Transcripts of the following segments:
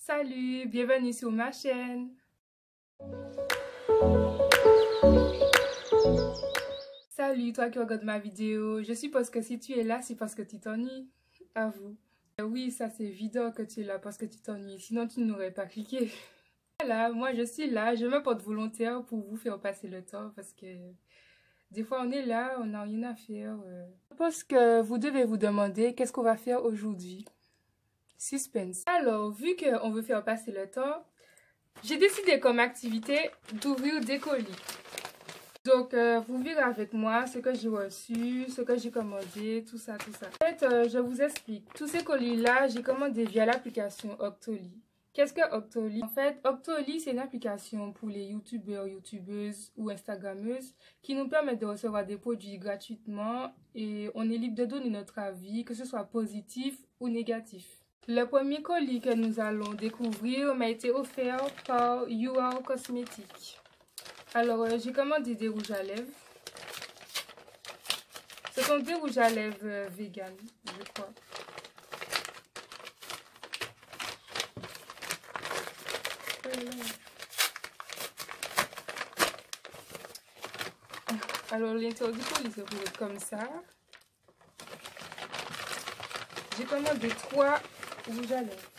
Salut, bienvenue sur ma chaîne. Salut toi qui regardes ma vidéo. Je suppose que si tu es là, c'est parce que tu t'ennuies. Avoue. Oui, ça c'est évident que tu es là parce que tu t'ennuies. Sinon tu n'aurais pas cliqué. Voilà, moi je suis là. Je me porte volontaire pour vous faire passer le temps parce que des fois on est là, on n'a rien à faire. Je pense que vous devez vous demander qu'est-ce qu'on va faire aujourd'hui. Suspense. Alors, vu qu'on veut faire passer le temps, j'ai décidé comme activité d'ouvrir des colis. Donc, vous verrez avec moi ce que j'ai reçu, ce que j'ai commandé, tout ça, tout ça. En fait, je vous explique. Tous ces colis-là, j'ai commandé via l'application Octoly. Qu'est-ce que Octoly? En fait, Octoly, c'est une application pour les youtubeurs, youtubeuses ou instagrammeuses qui nous permet de recevoir des produits gratuitement et on est libre de donner notre avis, que ce soit positif ou négatif. Le premier colis que nous allons découvrir m'a été offert par UR Cosmetics. Alors, j'ai commandé des rouges à lèvres. Ce sont des rouges à lèvres vegan, je crois. Alors, l'intérieur du colis se présente comme ça. J'ai commandé 3 rouges à lèvres.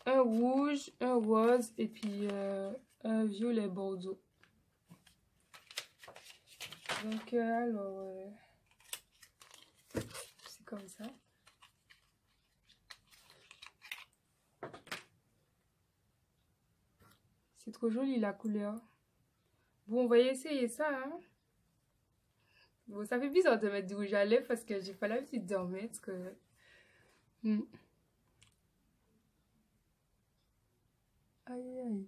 Un rouge, un rose et puis un violet bordeaux. Donc, c'est comme ça. C'est trop joli la couleur. Bon, on va essayer ça, hein. Bon, ça fait bizarre de mettre du rouge à lèvres parce que j'ai pas l'habitude d'en mettre. Aïe, aïe.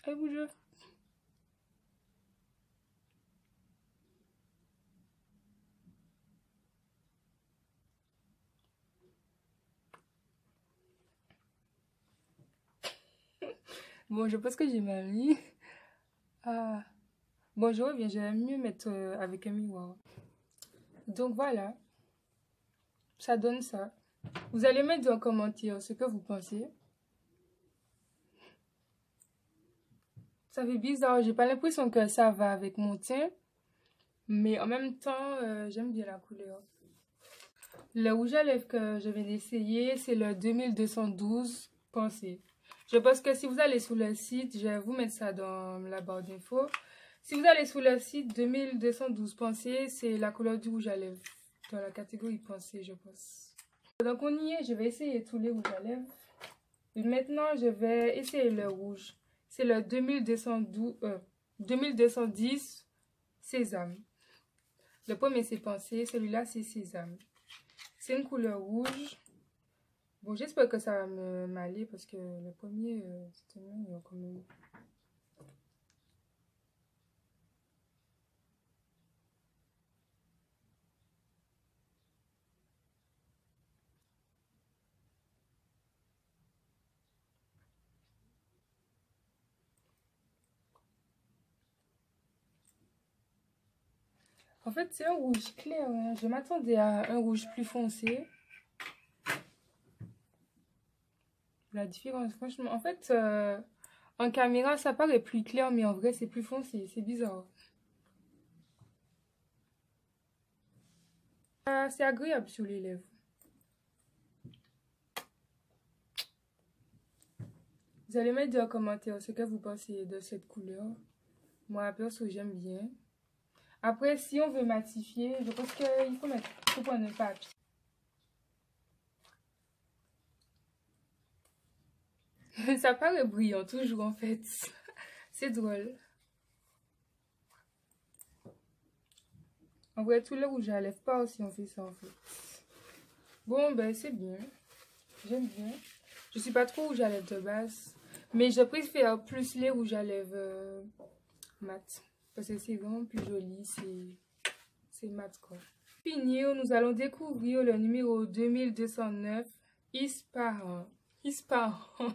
Aïe, bonjour. Bon, je pense que j'ai mal mis. Ah. Bon, je reviens, j'aime mieux mettre avec un miroir. Donc voilà, ça donne ça. Vous allez mettre en commentaire ce que vous pensez. Ça fait bizarre, j'ai pas l'impression que ça va avec mon teint. Mais en même temps, j'aime bien la couleur. Le rouge à lèvres que je viens d'essayer, c'est le 2212 Pensée. Je pense que si vous allez sur le site, je vais vous mettre ça dans la barre d'infos. Si vous allez sur le site 2212 Pensée, c'est la couleur du rouge à lèvres. Dans la catégorie Pensée, je pense. Donc on y est, je vais essayer tous les rouges à lèvres. Et maintenant, je vais essayer le rouge. C'est le 2210 Sésame. Le premier c'est Pensée, celui-là c'est Sésame. C'est une couleur rouge. Bon, j'espère que ça va m'aller parce que le premier, c'était mignon quand même. En fait, c'est un rouge clair. Hein. Je m'attendais à un rouge plus foncé. La différence, franchement, en fait, en caméra, ça paraît plus clair, mais en vrai, c'est plus foncé. C'est bizarre. C'est agréable sur les lèvres. Vous allez mettre en commentaire ce que vous pensez de cette couleur. Moi, perso, j'aime bien. Après, si on veut matifier, je pense qu'il faut prendre un papier. Ça paraît brillant toujours en fait. C'est drôle. En vrai, tout le rouge à lèvres pas si on fait ça en fait. Bon, ben c'est bien. J'aime bien. Je suis pas trop rouge à lèvres de base. Mais je préfère plus les rouges à lèvres mat. Parce que c'est vraiment plus joli. C'est mat quoi. Pour finir, nous allons découvrir le numéro 2209. Ispahan. Ispahan.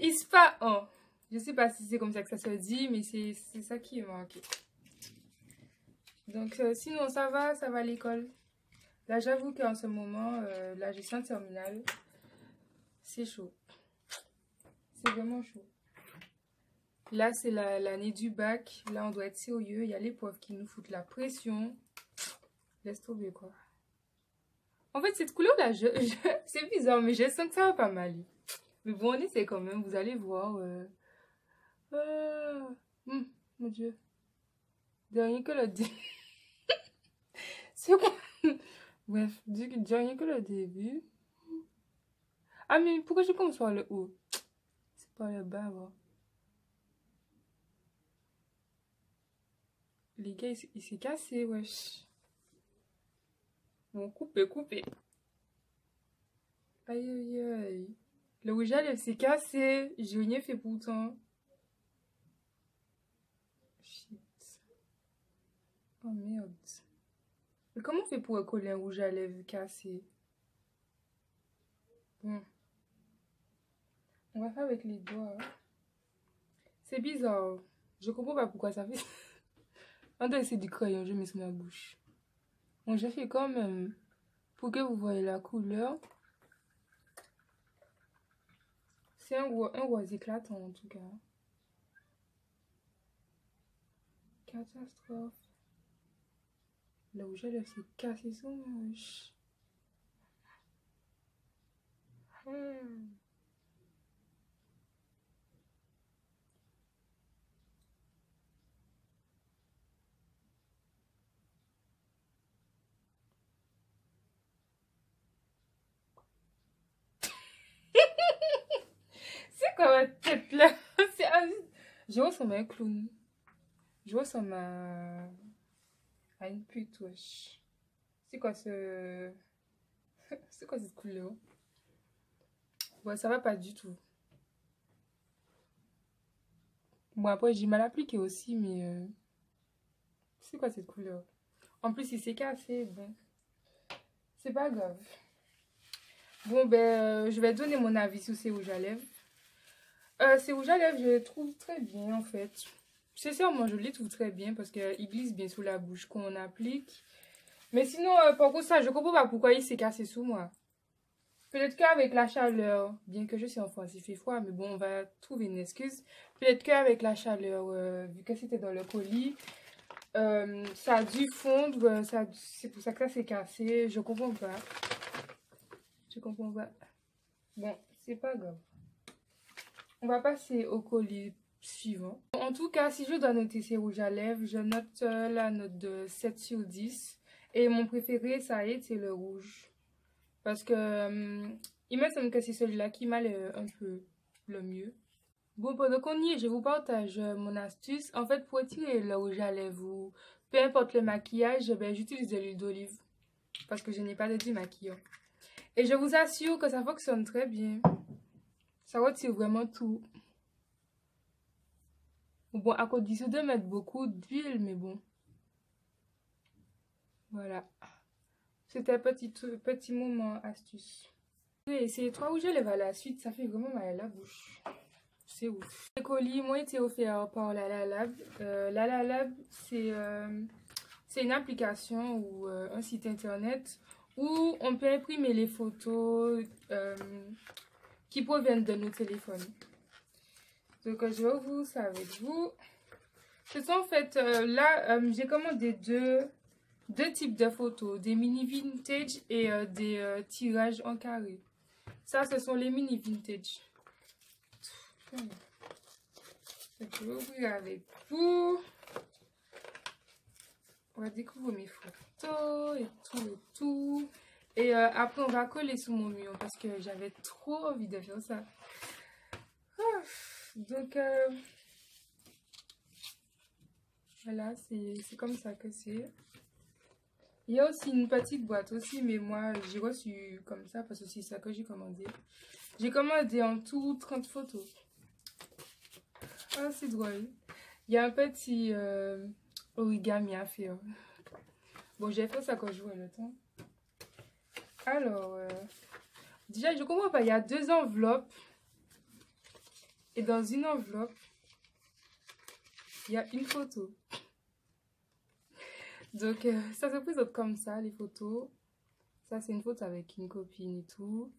Ispahan. Je sais pas si c'est comme ça que ça se dit, mais c'est ça qui est marqué. Donc, sinon, ça va à l'école. Là, j'avoue qu'en ce moment, là, je suis en terminale. C'est chaud. C'est vraiment chaud. Là, c'est l'année du bac. Là, on doit être sérieux. Il y a les profs qui nous foutent la pression. Laisse tomber, quoi. En fait, cette couleur-là, c'est bizarre, mais je sens que ça va pas mal. Mais bon, on essaie quand même. Vous allez voir. Mon Dieu. Dernier que le début. C'est quoi? Bref, dernier que le début. Ah, mais pourquoi je commence par le haut? C'est pas le bas, hein. Les gars, il s'est cassé, wesh. Bon, coupez. Aïe, aïe, aïe. Le rouge à lèvres s'est cassé. J'ai rien fait pourtant. Shit. Oh merde. Mais comment on fait pour coller un rouge à lèvres cassé? Bon. On va faire avec les doigts. C'est bizarre. Je comprends pas pourquoi ça fait. On doit essayer du crayon, je mets sur ma bouche. Bon, je fais quand même. Pour que vous voyez la couleur. C'est un rose éclatant en tout cas. Catastrophe. Le rouge à lèvres s'est cassé son moche. C'est quoi ma tête là? Je ressemble à un clown. Je ressemble à une pute, wesh. C'est quoi ce... C'est quoi cette couleur? Ouais, ça va pas du tout. Bon, après, j'ai mal appliqué aussi, mais... C'est quoi cette couleur? En plus, il s'est cassé, bon. C'est pas grave. Bon, ben, je vais donner mon avis sur ces rouges à lèvres. Ces rouges à lèvres, je les trouve très bien, en fait. Sincèrement, je les trouve très bien parce qu'ils glissent bien sous la bouche quand on applique. Mais sinon, par contre, ça, je comprends pas pourquoi il s'est cassé sous moi. Peut-être qu'avec la chaleur, bien que je suis en France, il fait froid, mais bon, on va trouver une excuse. Peut-être qu'avec la chaleur, vu que c'était dans le colis, ça a dû fondre, c'est pour ça que ça s'est cassé. Je comprends pas. Je comprends pas. Bon, c'est pas grave. On va passer au colis suivant. En tout cas, si je dois noter ces rouges à lèvres, je note la note de 7 sur 10. Et mon préféré, ça y est, c'est le rouge. Parce que il me semble que c'est celui-là qui m'a un peu le mieux. Bon, pendant qu'on y est, je vous partage mon astuce. En fait, pour retirer le rouge à lèvres ou peu importe le maquillage, ben, j'utilise de l'huile d'olive. Parce que je n'ai pas de démaquillant. Et je vous assure que ça fonctionne très bien. Ça retire vraiment tout. Bon, à condition de mettre beaucoup d'huile, mais bon. Voilà. C'était un petit moment astuce. Et ces 3 rouges à lèvres à la suite, ça fait vraiment mal à la bouche. C'est ouf. Les colis m'ont été offerts par Lalalab. Lalalab, c'est une application ou un site internet où on peut imprimer les photos qui proviennent de nos téléphones. Donc, je vais vous ça avec vous. Ce sont en fait, là, j'ai commandé deux types de photos, des mini vintage et des tirages en carré. Ça, ce sont les mini vintage. Je vais ouvrir avec vous. On va découvrir mes photos et tout. Et après, on va coller sur mon mur parce que j'avais trop envie de faire ça. Donc, voilà, c'est comme ça que c'est. Il y a aussi une petite boîte aussi, mais moi, j'ai reçu comme ça parce que c'est ça que j'ai commandé. J'ai commandé en tout 30 photos. Ah, c'est drôle. Il y a un petit origami à faire. Bon, j'ai fait ça quand je jouais le temps. Alors, déjà, je comprends pas. Il y a 2 enveloppes. Et dans une enveloppe, il y a une photo. Donc, ça se présente comme ça, les photos. Ça, c'est une photo avec une copine et tout.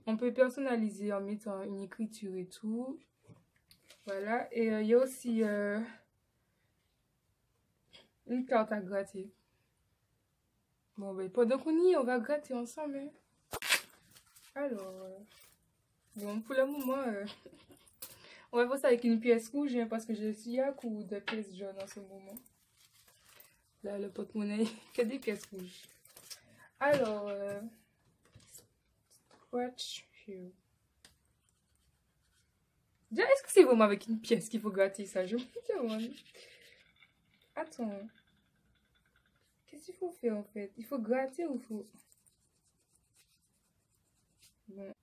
On peut personnaliser en mettant une écriture et tout. Voilà. Et il y a aussi une carte à gratter. Bon, ben, pendant qu'on y est, on va gratter ensemble. Hein. Alors, bon, pour le moment, on va faire ça avec une pièce rouge, hein, parce que je suis à court de pièces jaunes en ce moment. Là, le porte-monnaie, que des pièces rouges. Alors, scratch here. Déjà, est-ce que c'est vraiment avec une pièce qu'il faut gratter ça? Je me demande. Attends. Qu'est-ce qu'il faut faire en fait? Il faut gratter ou il faut... Bon.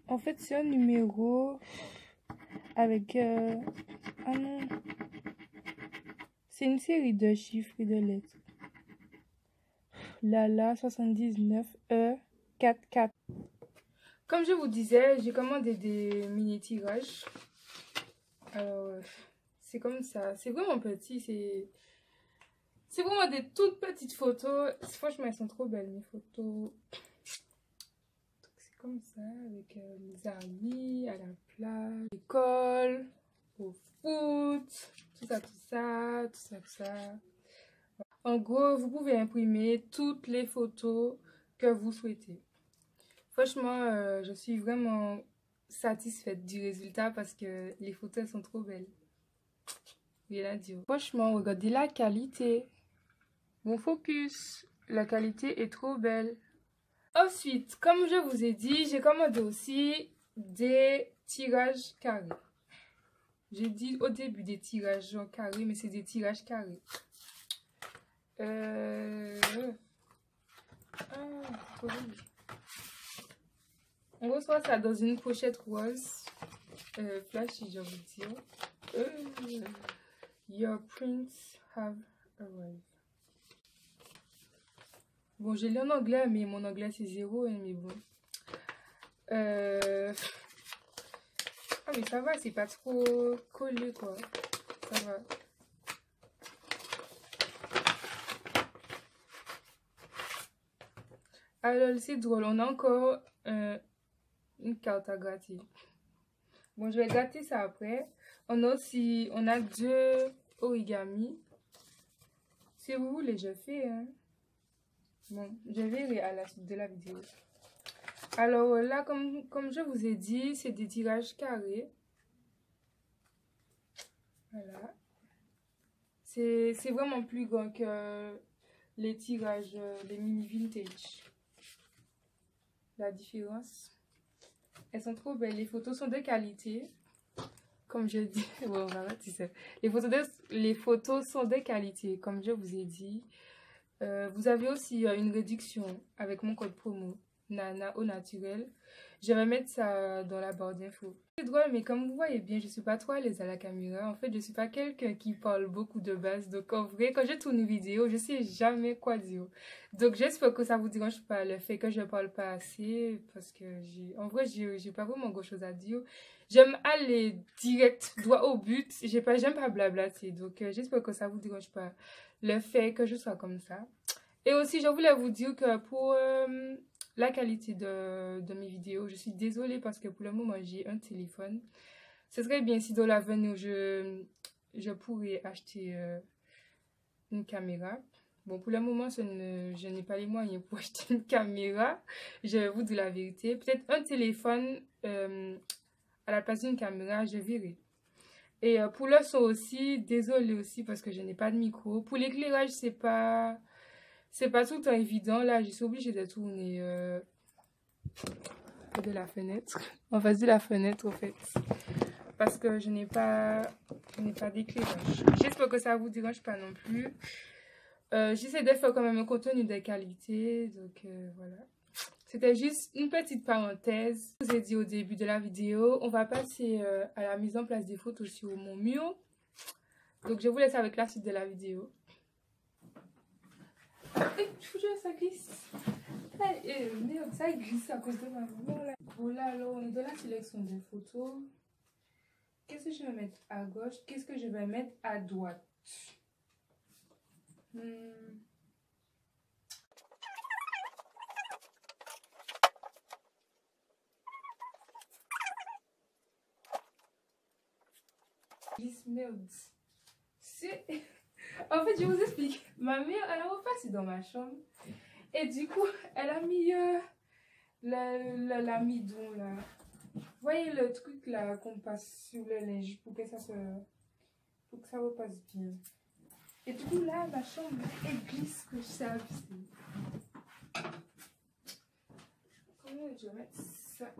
En fait, c'est un numéro avec... Ah non. C'est une série de chiffres et de lettres. Lala 79E44. Comme je vous disais, j'ai commandé des mini tirages. Alors, c'est comme ça. C'est vraiment petit. C'est vraiment des toutes petites photos. Franchement, elles sont trop belles, mes photos. C'est comme ça, avec mes amis, à la plage, à l'école, au foot, tout ça, tout ça, tout ça, tout ça. En gros, vous pouvez imprimer toutes les photos que vous souhaitez. Franchement, je suis vraiment satisfaite du résultat parce que les photos elles sont trop belles. Rien à dire. Franchement, regardez la qualité. Bon focus. La qualité est trop belle. Ensuite, comme je vous ai dit, j'ai commandé aussi des tirages carrés. J'ai dit au début des tirages en carré, mais c'est des tirages carrés. On reçoit ça dans une pochette rose. Flashy, je vous dire. Your prints have arrived. Bon, j'ai lu en anglais, mais mon anglais c'est 0, hein, mais bon. Ah, mais ça va, c'est pas trop collé, quoi. Ça va. Alors, c'est drôle, on a encore une carte à gratter. Bon, je vais gratter ça après. On a aussi, on a 2 origamis. Si vous voulez, je fais, hein. Bon, je verrai à la suite de la vidéo. Alors là, comme je vous ai dit, c'est des tirages carrés. Voilà. C'est vraiment plus grand que les tirages, les mini vintage. La différence. Elles sont trop belles. Les photos sont de qualité. Comme je dis, bon, voilà, tu sais. Les photos sont de qualité, comme je vous ai dit. Vous avez aussi une réduction avec mon code promo Nana au naturel. Je vais mettre ça dans la barre d'infos. C'est drôle, mais comme vous voyez bien, je suis pas trop à l'aise à la caméra. En fait, je suis pas quelqu'un qui parle beaucoup de base. Donc en vrai, quand je tourne une vidéo, je sais jamais quoi dire. Donc j'espère que ça vous dérange pas le fait que je parle pas assez. Parce que en vrai, j'ai pas vraiment grand chose à dire. J'aime aller direct, droit au but. J'aime pas blablater. Donc j'espère que ça vous dérange pas le fait que je sois comme ça. Et aussi, je voulais vous dire que pour la qualité de mes vidéos, je suis désolée parce que pour le moment, j'ai un téléphone. Ce serait bien si dans l'avenir, je pourrais acheter une caméra. Bon, pour le moment, je n'ai pas les moyens pour acheter une caméra. Je vous dis la vérité. Peut-être un téléphone à la place d'une caméra, je verrai. Et pour le son aussi, désolée aussi parce que je n'ai pas de micro. Pour l'éclairage, c'est pas tout le temps évident. Là, je suis obligée de tourner de la fenêtre. En face de la fenêtre, en fait. Parce que je n'ai pas d'éclairage. J'espère que ça vous dérange pas non plus. J'essaie de faire quand même un contenu de qualité. Donc, voilà. C'était juste une petite parenthèse. Je vous ai dit au début de la vidéo, on va passer à la mise en place des photos sur mon mur. Donc, je vous laisse avec la suite de la vidéo. Ça glisse. Merde, ça glisse à cause de ma maman là. Voilà, alors on est dans la sélection des photos. Qu'est-ce que je vais mettre à gauche? Qu'est-ce que je vais mettre à droite? Merde. En fait, je vous explique. Ma mère, elle a repassé dans ma chambre. Et du coup, elle a mis l'amidon là. Vous voyez le truc là qu'on passe sur le linge pour que pour que ça repasse bien. Et du coup, là, ma chambre, elle glisse que je sais abuser. Comment je vais mettre ça?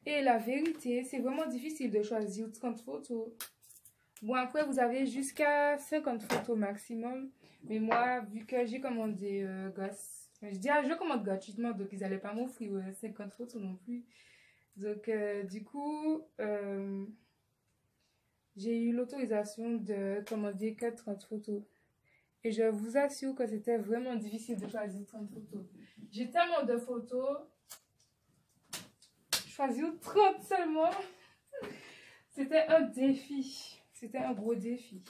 Et la vérité, c'est vraiment difficile de choisir 30 photos. Bon, après, vous avez jusqu'à 50 photos maximum. Mais moi, vu que j'ai commandé je commande gratuitement, donc ils n'allaient pas m'offrir 50 photos non plus. Donc, du coup, j'ai eu l'autorisation de commander que 30 photos. Et je vous assure que c'était vraiment difficile de choisir 30 photos. J'ai tellement de photos. Choisir 30 seulement, c'était un défi. C'était un gros défi.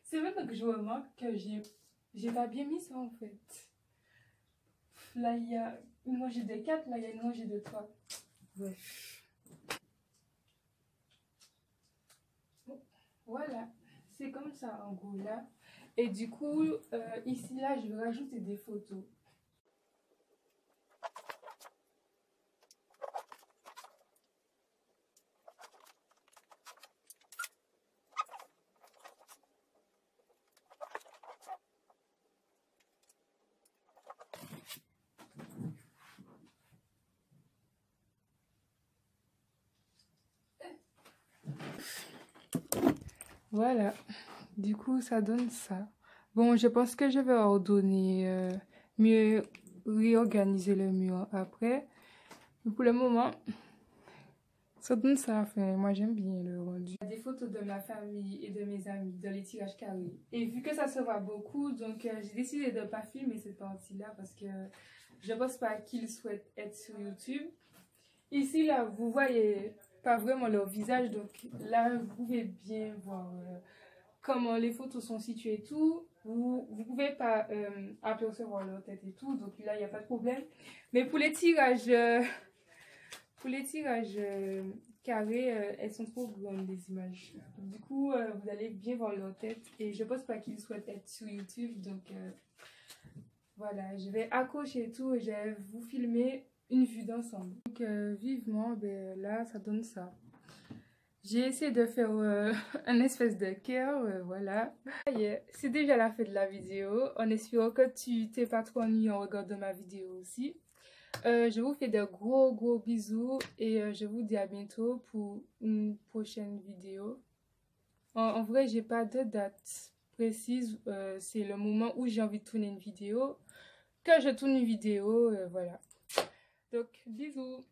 C'est vrai que je remarque que j'ai pas bien mis ça en fait. Là, il y a une rangée de 4, là, il y a une rangée de 3. Bref. Bon, voilà. C'est comme ça en gros là. Et du coup, ici, là, je vais rajouter des photos. Voilà, du coup ça donne ça. Bon, je pense que je vais ordonner, mieux réorganiser le mur après. Mais pour le moment, ça donne ça. Enfin, moi j'aime bien le rendu. Des photos de ma famille et de mes amis dans les tirages carrés. Et vu que ça se voit beaucoup, donc j'ai décidé de ne pas filmer cette partie-là parce que je pense pas qu'ils souhaitent être sur YouTube. Ici, là, vous voyez pas vraiment leur visage, donc là, vous pouvez bien voir comment les photos sont situées et tout. Vous pouvez pas apercevoir leur tête et tout, donc là, il n'y a pas de problème. Mais pour les tirages, carrés, elles sont trop grandes, les images. Du coup, vous allez bien voir leur tête et je pense pas qu'ils souhaitent être sur YouTube, donc voilà, je vais accrocher tout et je vais vous filmer une vue d'ensemble. Donc vivement, ben, là ça donne ça. J'ai essayé de faire un espèce de cœur, voilà. C'est déjà la fin de la vidéo. En espérant que tu t'es pas trop ennuyé en regardant ma vidéo aussi. Je vous fais de gros bisous et je vous dis à bientôt pour une prochaine vidéo. En vrai, j'ai pas de date précise. C'est le moment où j'ai envie de tourner une vidéo. Que je tourne une vidéo, voilà. Donc, bisous.